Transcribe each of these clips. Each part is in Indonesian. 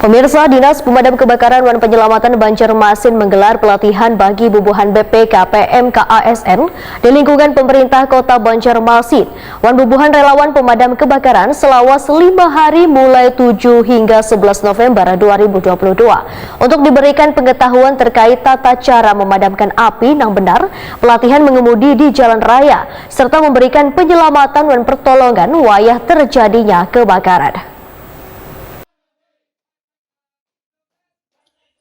Pemirsa, Dinas Pemadam Kebakaran dan Penyelamatan Banjarmasin menggelar pelatihan bagi bubuhan BPK PMK-ASN di lingkungan pemerintah Kota Banjarmasin. Bubuhan relawan pemadam kebakaran selawas 5 hari mulai 7 hingga 11 November 2022 untuk diberikan pengetahuan terkait tata cara memadamkan api yang benar, pelatihan mengemudi di jalan raya, serta memberikan penyelamatan dan pertolongan wayah terjadinya kebakaran.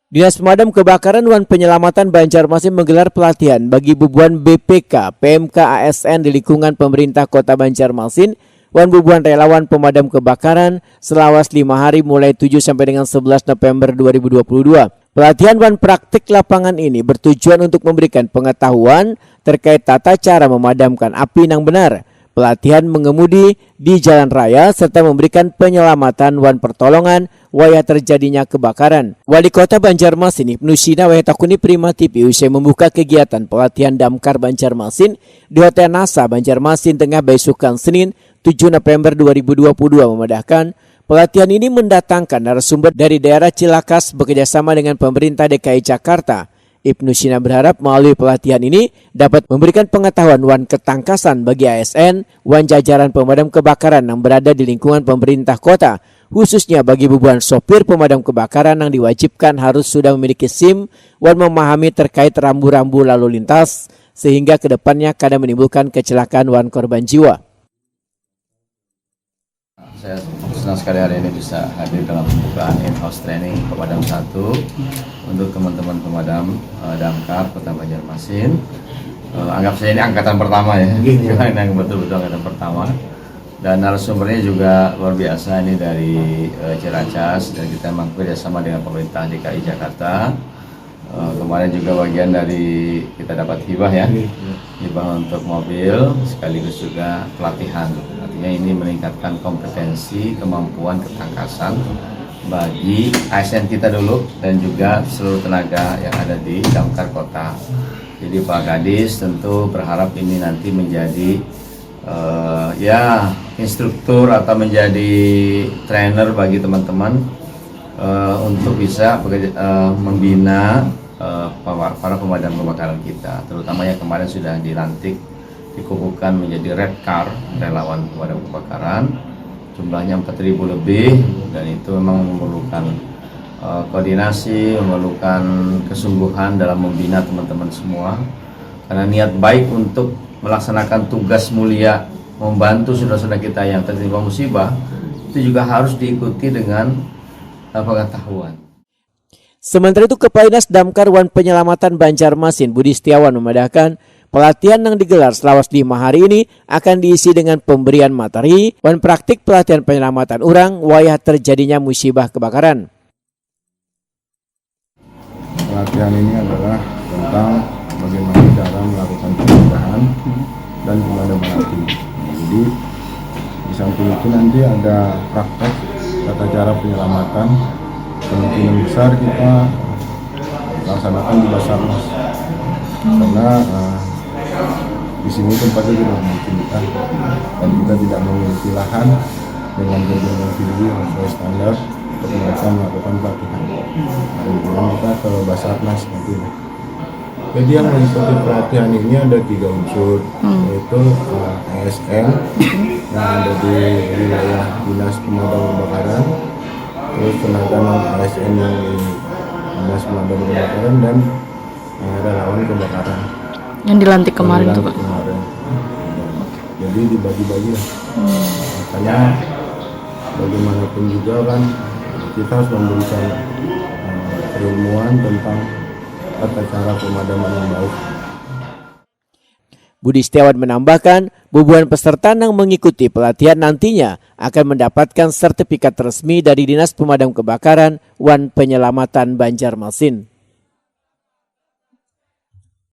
Dinas Pemadam Kebakaran dan Penyelamatan Banjarmasin menggelar pelatihan bagi bubuhan BPK PMK-ASN di lingkungan pemerintah Kota Banjarmasin dan bubuhan relawan pemadam kebakaran selawas 5 hari mulai 7 sampai dengan 11 November 2022. Pelatihan dan praktik lapangan ini bertujuan untuk memberikan pengetahuan terkait tata cara memadamkan api yang benar, pelatihan mengemudi di jalan raya, serta memberikan penyelamatan dan pertolongan wayah terjadinya kebakaran. Wali Kota Banjarmasin Ibnu Sina Wahetakuni Prima TV usai membuka kegiatan pelatihan Damkar Banjarmasin di Hotel NASA Banjarmasin Tengah Besukan Senin 7 November 2022 memandahkan pelatihan ini mendatangkan narasumber dari daerah Cilakas bekerjasama dengan pemerintah DKI Jakarta. Ibnu Sina berharap melalui pelatihan ini dapat memberikan pengetahuan wan ketangkasan bagi ASN, wan jajaran pemadam kebakaran yang berada di lingkungan pemerintah kota, khususnya bagi bubuhan sopir pemadam kebakaran yang diwajibkan harus sudah memiliki SIM wan memahami terkait rambu-rambu lalu lintas sehingga kedepannya kadang menimbulkan kecelakaan wan korban jiwa. Saya senang sekali hari ini bisa hadir dalam pembukaan in-house training pemadam 1 untuk teman-teman pemadam Damkar Kota Banjarmasin. Anggap saya ini angkatan pertama ya, yang betul-betul angkatan pertama. Dan narasumbernya juga luar biasa, ini dari Ciracas, dan kita memang kerjasama dengan pemerintah DKI Jakarta. Kemarin juga bagian dari kita dapat hibah ya, hibah untuk mobil sekaligus juga pelatihan. Artinya ini meningkatkan kompetensi, kemampuan, ketangkasan bagi ASN kita dulu dan juga seluruh tenaga yang ada di Damkar Kota. Jadi Pak Kadis tentu berharap ini nanti menjadi instruktur atau menjadi trainer bagi teman-teman untuk bisa membina para pemadam kebakaran kita, terutama yang kemarin sudah dilantik, dikukuhkan menjadi Red Car, relawan pemadam kebakaran, jumlahnya 4.000 lebih, dan itu memang memerlukan koordinasi, memerlukan kesungguhan dalam membina teman-teman semua, karena niat baik untuk melaksanakan tugas mulia membantu saudara-saudara kita yang tertimpa musibah itu juga harus diikuti dengan pengetahuan. Sementara itu Kepala Dinas Damkar dan Penyelamatan Banjarmasin Budi Setiawan memandahkan pelatihan yang digelar selama 5 hari ini akan diisi dengan pemberian materi dan praktik pelatihan penyelamatan orang wayah terjadinya musibah kebakaran. Pelatihan ini adalah tentang bagaimana cara melakukan pencegahan dan pemadaman api. Jadi di samping itu nanti ada praktek tata cara penyelamatan. Kemungkinan besar kita laksanakan di Basarnas karena di sini tempatnya tidak memungkinkan dan kita tidak memiliki lahan dengan gedung yang tinggi yang sesuai standar untuk mereka melakukan pelatihan. Kemudian kita ke Basarnas nanti. Jadi yang mengikuti pelatihan ini ada 3 unsur, yaitu ASN yang ada di wilayah Dinas Pemadam Kebakaran, terus tenaga non ASN yang di Dinas Pemadam Kebakaran, dan relawan kebakaran yang dilantik kemarin tuh Pak. Jadi dibagi-bagi lah. Makanya bagaimanapun juga kan kita harus memberikan keilmuan tentang tata cara pemadaman yang baik. Budi Setiawan menambahkan, bubuhan peserta yang mengikuti pelatihan nantinya akan mendapatkan sertifikat resmi dari Dinas Pemadam Kebakaran dan Penyelamatan Banjarmasin.